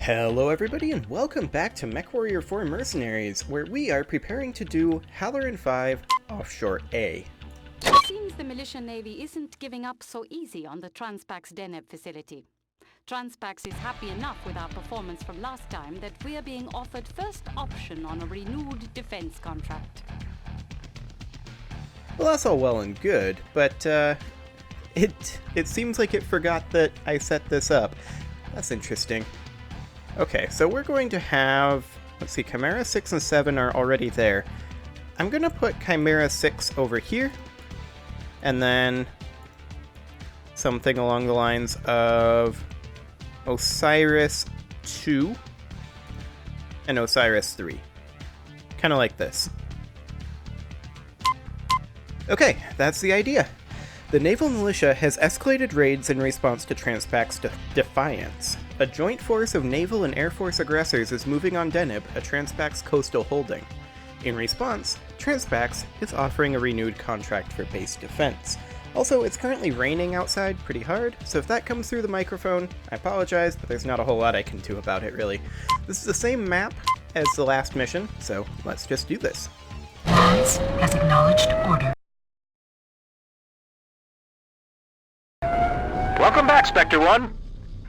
Hello everybody and welcome back to MechWarrior 4 Mercenaries, where we are preparing to do Halloran 5 Offshore A. It seems the militia navy isn't giving up so easy on the Transpax Deneb facility. Transpax is happy enough with our performance from last time that we are being offered first option on a renewed defense contract. Well, that's all well and good, but it seems like it forgot that I set this up. That's interesting. Okay, so we're going to have, let's see, Chimera 6 and 7 are already there. I'm going to put Chimera 6 over here, and then something along the lines of Osiris 2 and Osiris 3. Kind of like this. Okay, that's the idea. The naval militia has escalated raids in response to Transpax's defiance. A joint force of naval and air force aggressors is moving on Deneb, a Transpax coastal holding. In response, Transpax is offering a renewed contract for base defense. Also, it's currently raining outside pretty hard, so if that comes through the microphone, I apologize, but there's not a whole lot I can do about it, really. This is the same map as the last mission, so let's just do this. Lance has acknowledged order. Welcome back, Spectre 1.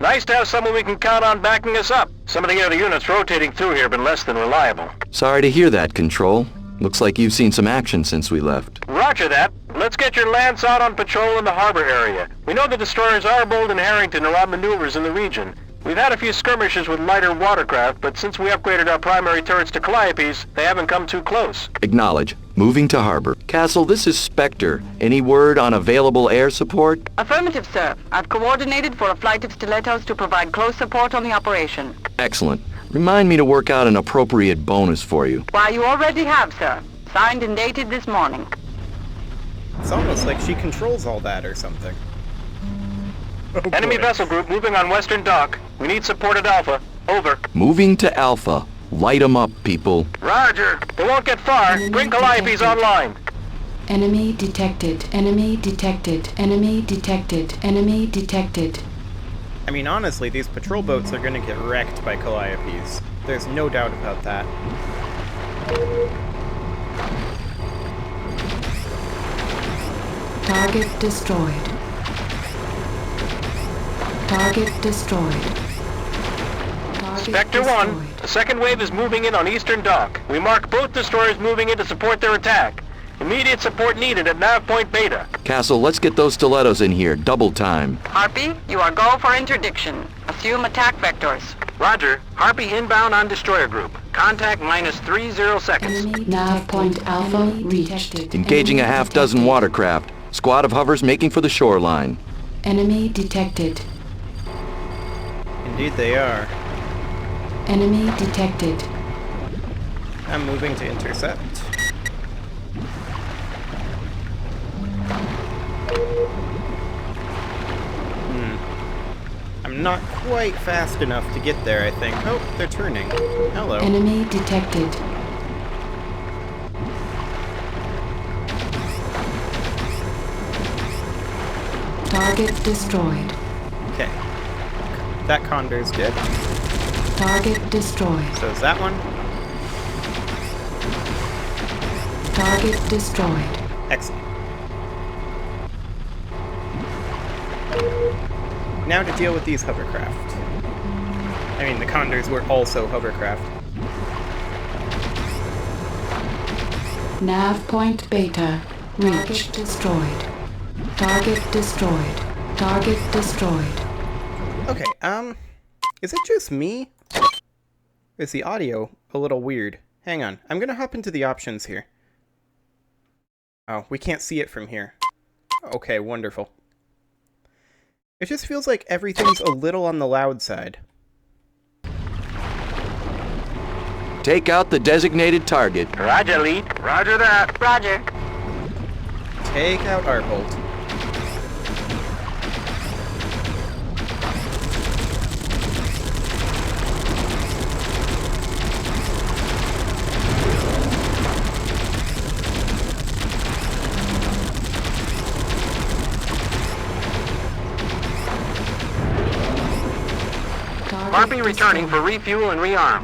Nice to have someone we can count on backing us up. Some of the other units rotating through here have been less than reliable. Sorry to hear that, Control. Looks like you've seen some action since we left. Roger that. Let's get your Lance out on patrol in the harbor area. We know the destroyers Arbold and Harrington are on maneuvers in the region. We've had a few skirmishes with lighter watercraft, but since we upgraded our primary turrets to Calliopes, they haven't come too close. Acknowledge. Moving to harbor. Castle, this is Spectre. Any word on available air support? Affirmative, sir. I've coordinated for a flight of stilettos to provide close support on the operation. Excellent. Remind me to work out an appropriate bonus for you. Why, you already have, sir. Signed and dated this morning. It's almost like she controls all that or something. Oh, Enemy boy. vessel group moving on western dock. We need support at Alpha. Over. Moving to Alpha. Light 'em up, people. Roger. They won't get far. Bring Calliopes online. Enemy detected. Enemy detected. Enemy detected. Enemy detected. I mean, honestly, these patrol boats are gonna get wrecked by Calliopes. There's no doubt about that. Target destroyed. Target destroyed. Target Spectre 1, the second wave is moving in on eastern dock. We mark both destroyers moving in to support their attack. Immediate support needed at nav point Beta. Castle, let's get those stilettos in here. Double time. Harpy, you are go for interdiction. Assume attack vectors. Roger. Harpy inbound on destroyer group. Contact -30 seconds. Enemy nav point Alpha reached. Engaging a half dozen watercraft. Squad of hovers making for the shoreline. Enemy detected. Indeed they are. Enemy detected. I'm moving to intercept. I'm not quite fast enough to get there, I think. Oh, they're turning. Hello. Enemy detected. Target destroyed. Okay. That Condor's dead. Target destroyed. So is that one. Target destroyed. Excellent. Now to deal with these hovercraft. I mean, the Condors were also hovercraft. Nav point Beta reached. Destroyed. Target destroyed. Target destroyed. Okay, is it just me? Is the audio a little weird? Hang on, I'm gonna hop into the options here. Oh, we can't see it from here. Okay, wonderful. It just feels like everything's a little on the loud side. Take out the designated target. Roger, lead. Roger that. Roger. Take out Arbold. Harpy be returning for refuel and rearm.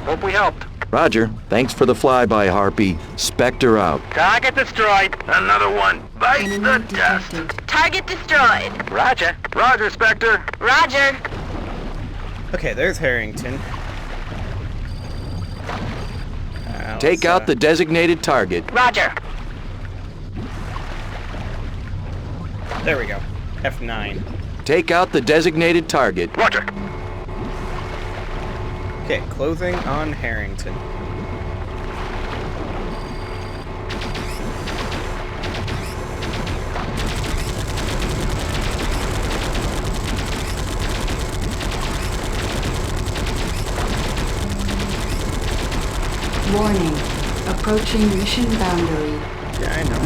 Hope we helped. Roger. Thanks for the flyby, Harpy. Spectre out. Target destroyed. Another one. Bites Enemy the dust. detected. Target destroyed. Roger. Roger, Spectre. Roger. Okay, there's Harrington. Take out the designated target. Roger. There we go. F9. Take out the designated target. Roger. Okay, closing on Harrington. Warning. Approaching mission boundary. Yeah, I know.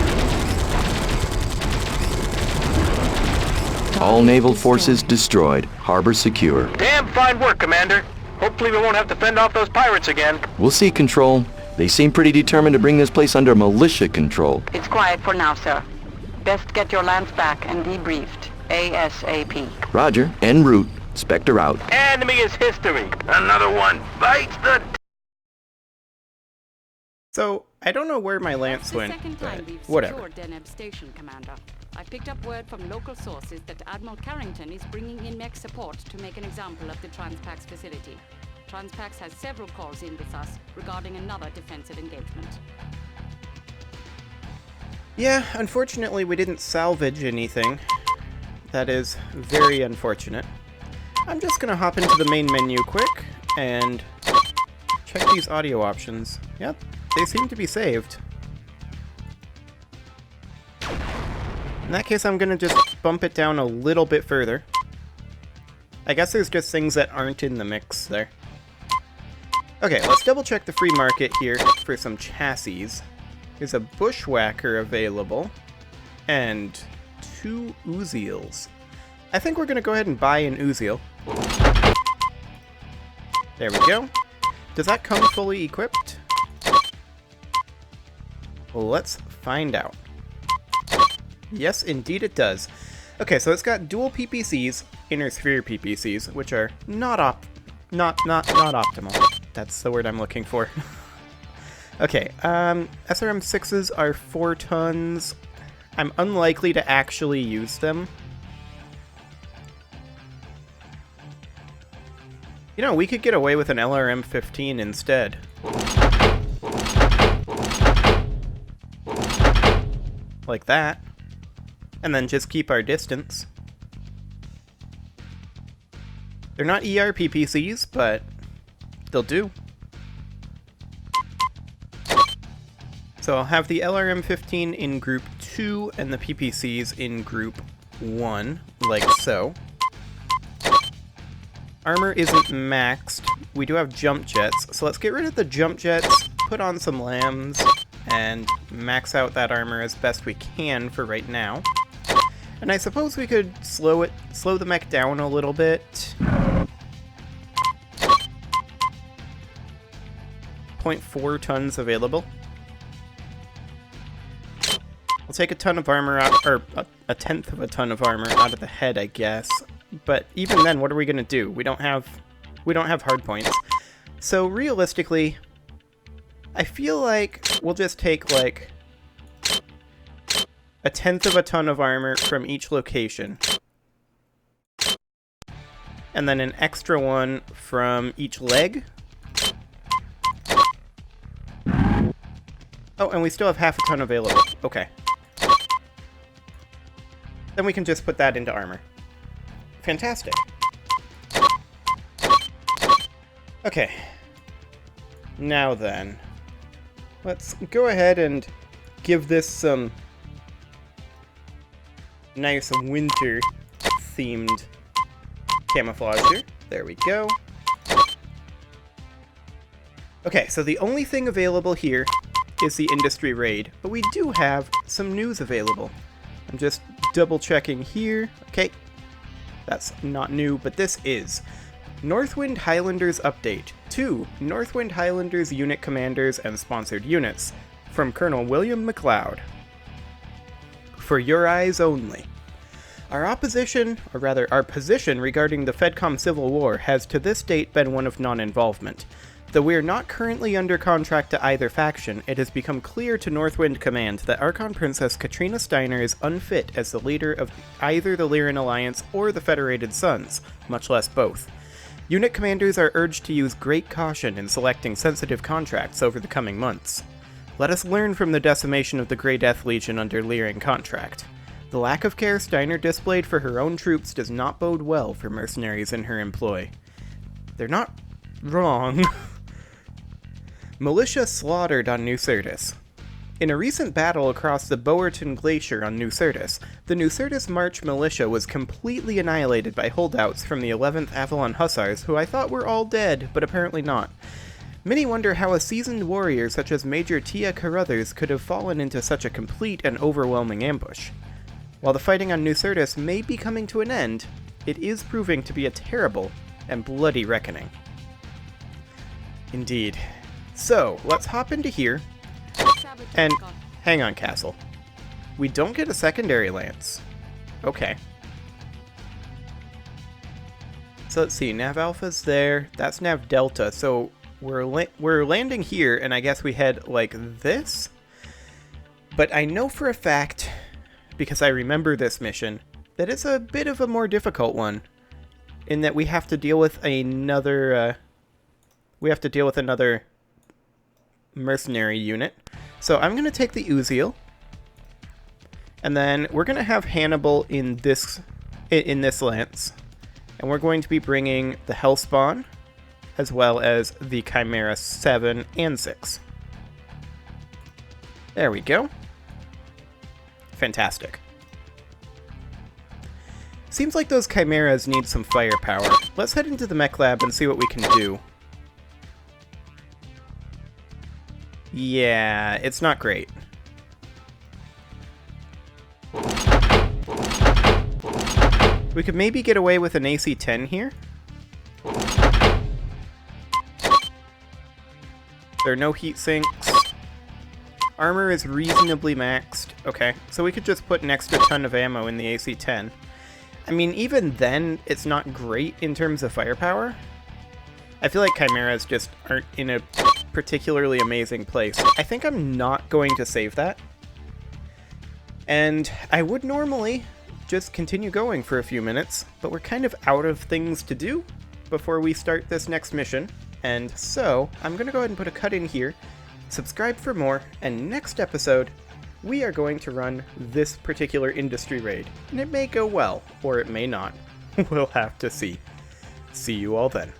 All naval forces destroyed. Harbor secure. Damn fine work, Commander. Hopefully we won't have to fend off those pirates again. We'll see, Control. They seem pretty determined to bring this place under militia control. It's quiet for now, sir. Best get your lance back and debriefed. ASAP. Roger. En route. Spectre out. Enemy is history. Another one. Bites the... So, I don't know where my lance The went, second but time we've whatever. secured Deneb Station, Commander. I've picked up word from local sources that Admiral Carrington is bringing in mech support to make an example of the Transpax facility. Transpax has several calls in with us regarding another defensive engagement. Yeah, unfortunately we didn't salvage anything. That is very unfortunate. I'm just gonna hop into the main menu quick and check these audio options. Yep, they seem to be saved. In that case, I'm gonna just bump it down a little bit further. I guess there's just things that aren't in the mix there. Okay, let's double check the free market here for some chassis. There's a Bushwhacker available, and 2 Uziels. I think we're gonna go ahead and buy an Uziel. There we go. Does that come fully equipped? Well, let's find out. Yes, indeed it does. Okay, so it's got dual PPCs, inner sphere PPCs, which are not optimal. That's the word I'm looking for. Okay, SRM6s are 4 tons. I'm unlikely to actually use them. You know, we could get away with an LRM-15 instead. Like that. And then just keep our distance. They're not ERPPCs, but they'll do. So I'll have the LRM-15 in Group 2 and the PPCs in Group 1, like so. Armor isn't maxed. We do have jump jets, so let's get rid of the jump jets, put on some lambs, and max out that armor as best we can for right now. And I suppose we could slow the mech down a little bit. 0.4 tons available. I'll take a ton of armor out, or a tenth of a ton of armor out of the head, I guess. But even then, what are we gonna do? We don't have hard points. So realistically, I feel like we'll just take like a tenth of a ton of armor from each location. And then an extra one from each leg. Oh, and we still have half a ton available. Okay. Then we can just put that into armor. Fantastic. Okay. Now then. Let's go ahead and give this some nice winter-themed camouflage here. There we go. Okay, so the only thing available here is the industry raid, but we do have some news available. I'm just double-checking here. Okay. That's not new, but this is. Northwind Highlanders Update. 2 Northwind Highlanders unit commanders and sponsored units. From Colonel William McLeod. For your eyes only. Our opposition, or rather our position regarding the FedCom Civil War has to this date been one of non-involvement. Though we are not currently under contract to either faction, it has become clear to Northwind Command that Archon Princess Katrina Steiner is unfit as the leader of either the Lyran Alliance or the Federated Sons, much less both. Unit commanders are urged to use great caution in selecting sensitive contracts over the coming months. Let us learn from the decimation of the Grey Death Legion under Lyran contract. The lack of care Steiner displayed for her own troops does not bode well for mercenaries in her employ. They're not wrong. Militia slaughtered on New Syrtis. In a recent battle across the Boerton Glacier on New Syrtis, the New Syrtis March militia was completely annihilated by holdouts from the 11th Avalon Hussars, who I thought were all dead, but apparently not. Many wonder how a seasoned warrior such as Major Tia Carruthers could have fallen into such a complete and overwhelming ambush. While the fighting on New Syrtis may be coming to an end, it is proving to be a terrible and bloody reckoning. Indeed. So, let's hop into here, and hang on, Castle. We don't get a secondary lance. Okay. So let's see, Nav Alpha's there, that's Nav Delta, so we're landing here, and I guess we head like this? But I know for a fact, because I remember this mission, that it's a bit of a more difficult one, in that we have to deal with another, mercenary unit. So I'm going to take the Uziel, and then we're going to have Hannibal in this lance, and we're going to be bringing the Hellspawn, as well as the Chimera 7 and 6. There we go. Fantastic. Seems like those Chimeras need some firepower. Let's head into the mech lab and see what we can do. Yeah, it's not great. We could maybe get away with an AC-10 here. There are no heat sinks. Armor is reasonably maxed. Okay, so we could just put an extra ton of ammo in the AC-10. I mean, even then, it's not great in terms of firepower. I feel like Chimeras just aren't in a particularly amazing place. I think I'm not going to save that. And I would normally just continue going for a few minutes, but we're kind of out of things to do before we start this next mission. And so, I'm going to go ahead and put a cut in here, subscribe for more, and next episode, we are going to run this particular industry raid. And it may go well, or it may not. We'll have to see. See you all then.